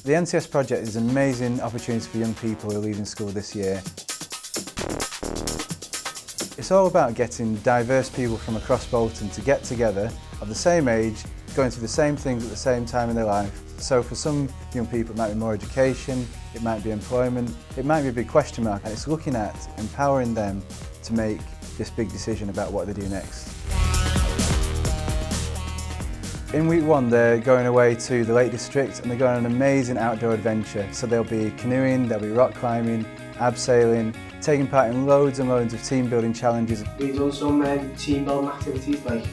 The NCS project is an amazing opportunity for young people who are leaving school this year. It's all about getting diverse people from across Bolton to get together of the same age, going through the same things at the same time in their life. So for some young people it might be more education, it might be employment, it might be a big question mark, and it's looking at empowering them to make this big decision about what they do next. In week 1 they're going away to the Lake District and they're going on an amazing outdoor adventure. So there'll be canoeing, there'll be rock climbing, abseiling, taking part in loads and loads of team building challenges. We've done some team building activities like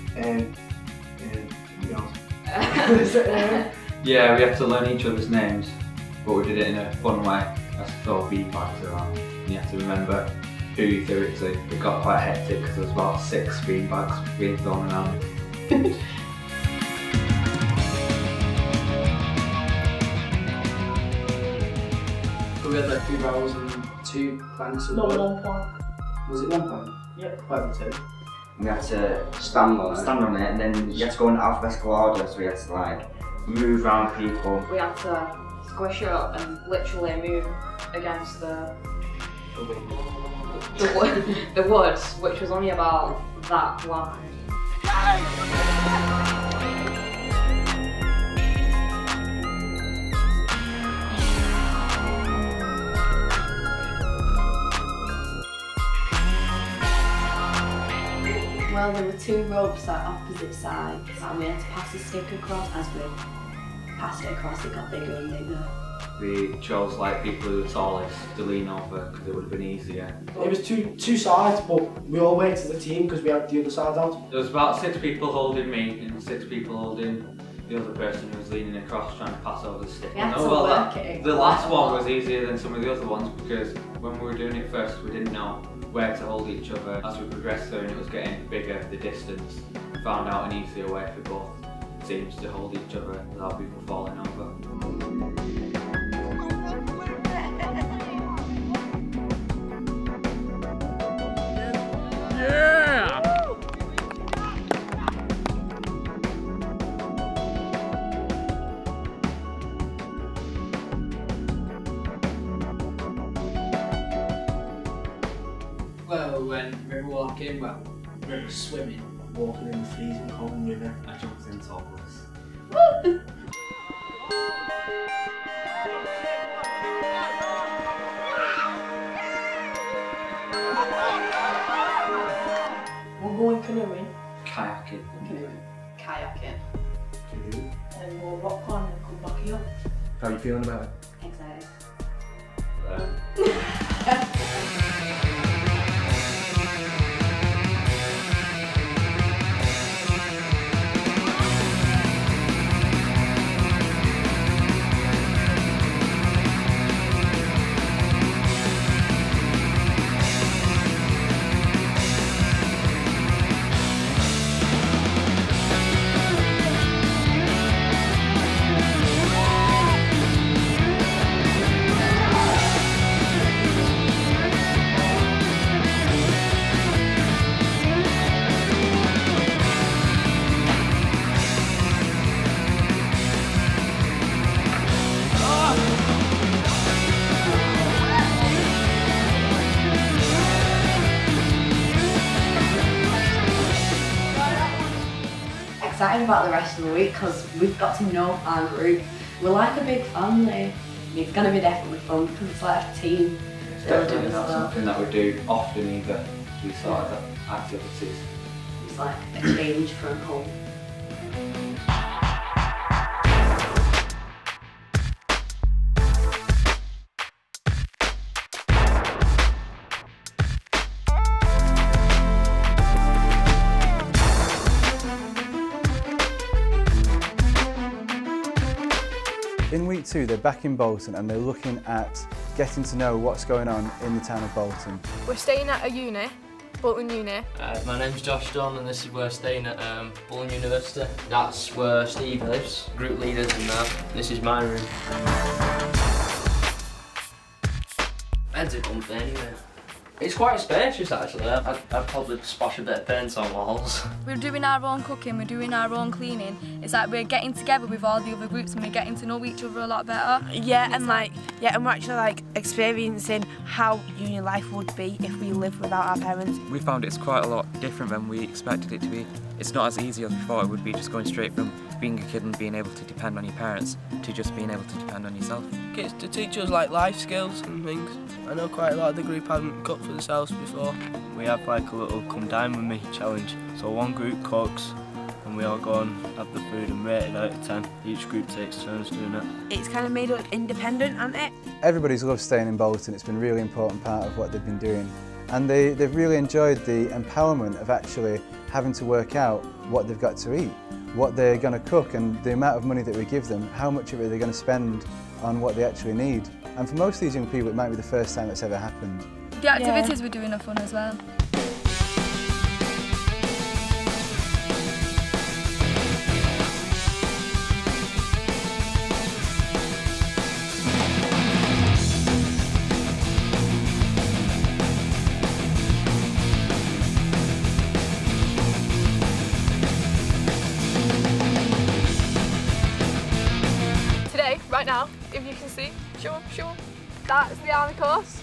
yeah, we had to learn each other's names, but we did it in a fun way. As we throw beanbags around, and you have to remember who you threw it to. It got quite hectic because there was about 6 beanbags being thrown around. We had like 2 barrels and 2 planks of wood. Not 1 plank. Was it 1 plank? Yeah. Quite 2. We had to stand on it, and then you had to go in alphabetical order, so we had to like move around people. We had to squish it up and literally move against the wood, which was only about that wide. Well, there were 2 ropes at opposite sides and we had to pass a stick across. As we passed it across, it got bigger and bigger. We chose like people who were tallest to lean over because it would have been easier. It was two sides, but we all worked as a team because we had the other side out. There was about 6 people holding me and 6 people holding the other person who was leaning across trying to pass over the stick. We had to work it. The last one was easier than some of the other ones because when we were doing it first we didn't know where to hold each other. As we progressed through and it was getting bigger, the distance, we found out an easier way for both teams to hold each other without people falling over. Well, when river walking, river swimming, walking in the freezing cold river. I jumped in topless. We're going canoeing. Kayaking. Kayaking. And we'll rock climbing and come back here. How are you feeling about it? Excited. Excited about the rest of the week because we've got to know our group. We're like a big family. It's going to be definitely fun because it's like a team. It's definitely not something that we do often either, these sort of activities. It's like a change from home. In week 2 they're back in Bolton and they're looking at getting to know what's going on in the town of Bolton. We're staying at a uni, Bolton Uni. My name's Josh Dunn and this is where we're staying at Bolton University. That's where Steve lives, group leaders and that. This is my room. Bed's a comfy anyway. It's quite spacious actually. I'd probably splash a bit of paint on walls. We're doing our own cooking, we're doing our own cleaning. It's like we're getting together with all the other groups and we're getting to know each other a lot better. Yeah, and we're actually like experiencing how uni life would be if we lived without our parents. We found it's quite a lot different than we expected it to be. It's not as easy as we thought it would be, just going straight from being a kid and being able to depend on your parents to just being able to depend on yourself. Kids to teach us like life skills and things. I know quite a lot of the group haven't cooked for themselves before. We have like a little come dine with me challenge. So one group cooks and we all go and have the food and rate it out of 10. Each group takes turns doing it. It's kind of made us independent, hasn't it? Everybody's loved staying in Bolton. It's been a really important part of what they've been doing. And they've really enjoyed the empowerment of actually having to work out what they've got to eat, what they're going to cook, and the amount of money that we give them, how much of it they're going to spend on what they actually need. And for most of these young people, it might be the first time it's ever happened. The activities we're doing are fun as well. Right now, if you can see, show them. That's the army course.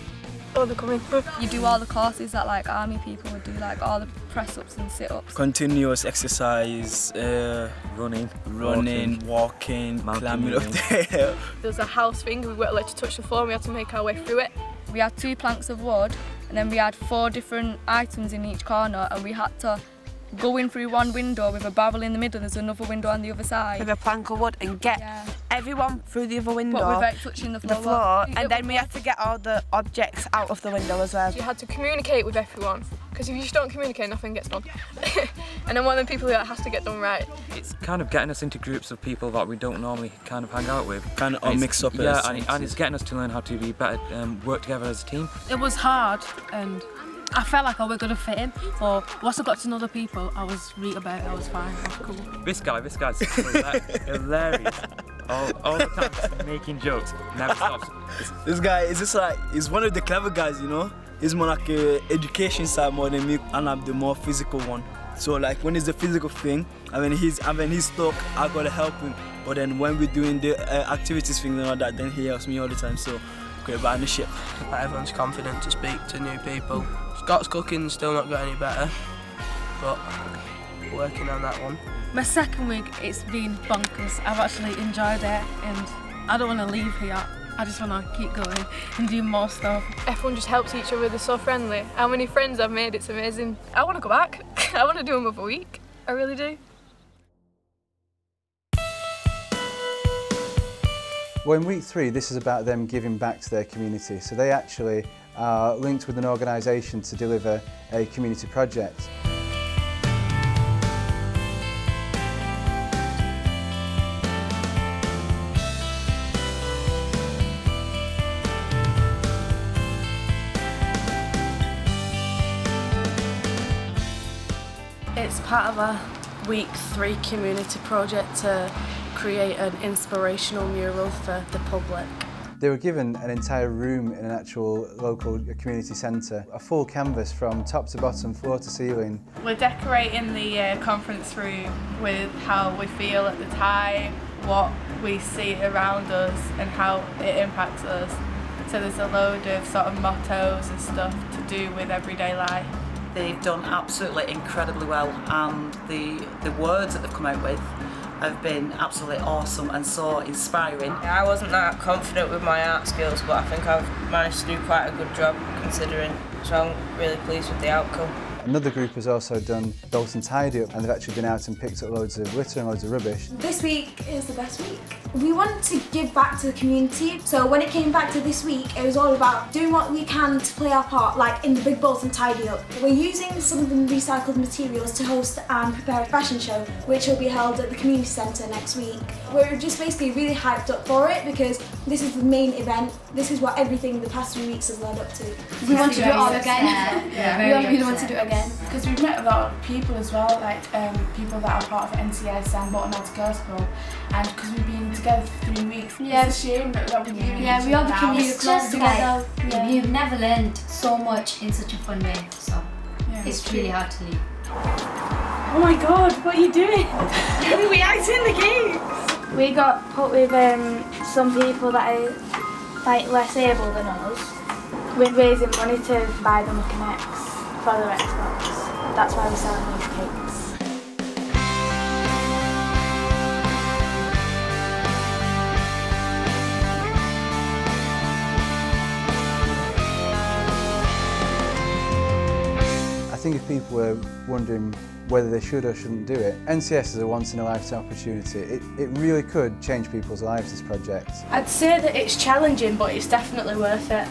Oh, they're coming. You do all the courses that like army people would do, like all the press-ups and sit-ups. Continuous exercise, running, walking, climbing up the hill. There's a house thing, we weren't allowed to touch the floor, we had to make our way through it. We had 2 planks of wood and then we had 4 different items in each corner and we had to go in through one window with a barrel in the middle, there's another window on the other side. With a plank of wood and get everyone through the other window. But without touching the floor. And then we had to get all the objects out of the window as well. You had to communicate with everyone, because if you just don't communicate, nothing gets done. And I'm one of the people that has to get done right. It's kind of getting us into groups of people that we don't normally kind of hang out with. Kind of all mixed up. Yeah, and it's getting us to learn how to be better, work together as a team. It was hard and I felt like I was going to fit in, but once I got to know the people, I was read about it, I was fine, I was cool. This guy's hilarious. All the time just making jokes, never stops. This guy is just like, he's one of the clever guys, you know? He's more like a education side more than me, and I'm the more physical one. So like when it's the physical thing, and when he's stuck, I gotta help him. But then when we're doing the activities thing and all that, then he helps me all the time, so great partnership. Everyone's confident to speak to new people. Scott's cooking's still not got any better, but working on that one. My second week, it's been bonkers. I've actually enjoyed it and I don't want to leave here. I just want to keep going and do more stuff. Everyone just helps each other, they're so friendly. How many friends I've made, it's amazing. I want to go back. I want to do another week. I really do. Well, in week 3, this is about them giving back to their community. So they actually are linked with an organisation to deliver a community project. It's part of a week 3 community project to create an inspirational mural for the public. They were given an entire room in an actual local community centre, a full canvas from top to bottom, floor to ceiling. We're decorating the conference room with how we feel at the time, what we see around us and how it impacts us. So there's a load of sort of mottos and stuff to do with everyday life. They've done absolutely incredibly well, and the words that they've come out with have been absolutely awesome and so inspiring. I wasn't that confident with my art skills, but I think I've managed to do quite a good job considering, so I'm really pleased with the outcome. Another group has also done Bolton Tidy Up, and they've actually been out and picked up loads of litter and loads of rubbish. This week is the best week. We want to give back to the community, so when it came back to this week, it was all about doing what we can to play our part, like in the big Bolton Tidy Up. We're using some of the recycled materials to host and prepare a fashion show, which will be held at the community centre next week. We're just basically really hyped up for it because this is the main event. This is what everything the past 3 weeks has led up to. We want to do it all again. We really want to do it again. Because we've met a lot of people as well, like people that are part of NCS and Bolton Girls Club, and because we've been together for 3 weeks, it's a shame that we didn't. Yeah, we all became really close together. You've never learned so much in such a fun way, so it's really hard to leave. Oh my god, what are you doing? We act in the games! We got put with some people that are like less able than us. We're raising money to buy them a Kinect for their Xbox. That's why we're selling these cakes. I think if people were wondering whether they should or shouldn't do it, NCS is a once-in-a-lifetime opportunity. It really could change people's lives, this project. I'd say that it's challenging, but it's definitely worth it.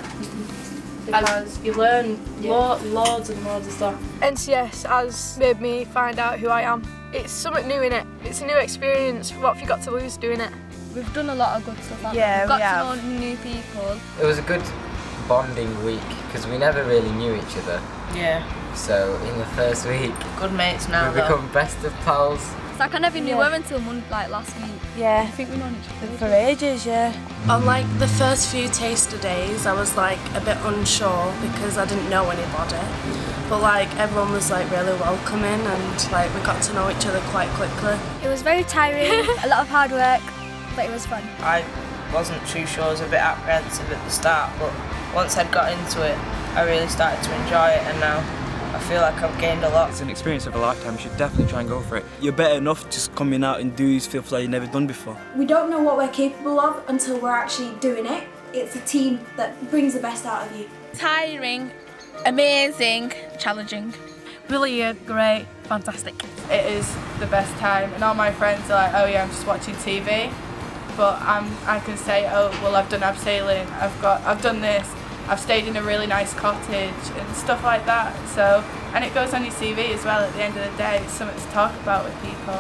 Because you learn loads and loads of stuff. NCS has made me find out who I am. It's something new in it. It's a new experience. What have you got to lose doing it? We've done a lot of good stuff. Yeah, we've got to know new people. It was a good bonding week because we never really knew each other. Yeah. So in the first week, good mates now. We become best of pals. It's like I never knew her until last week. Yeah. I think we've known each other for ages, yeah. On like the first few taster days, I was like a bit unsure because I didn't know anybody. But like everyone was like really welcoming and like we got to know each other quite quickly. It was very tiring, a lot of hard work, but it was fun. I wasn't too sure, I was a bit apprehensive at the start, but once I'd got into it, I really started to enjoy it, and now I feel like I've gained a lot. It's an experience of a lifetime. You should definitely try and go for it. You're better enough just coming out and doing stuff like you've never done before. We don't know what we're capable of until we're actually doing it. It's a team that brings the best out of you. Tiring, amazing, challenging. Brilliant, great, fantastic. It is the best time, and all my friends are like, oh yeah, I'm just watching TV. But I can say, oh well, I've done abseiling, I've done this, I've stayed in a really nice cottage and stuff like that. So, and it goes on your CV as well. At the end of the day, it's something to talk about with people.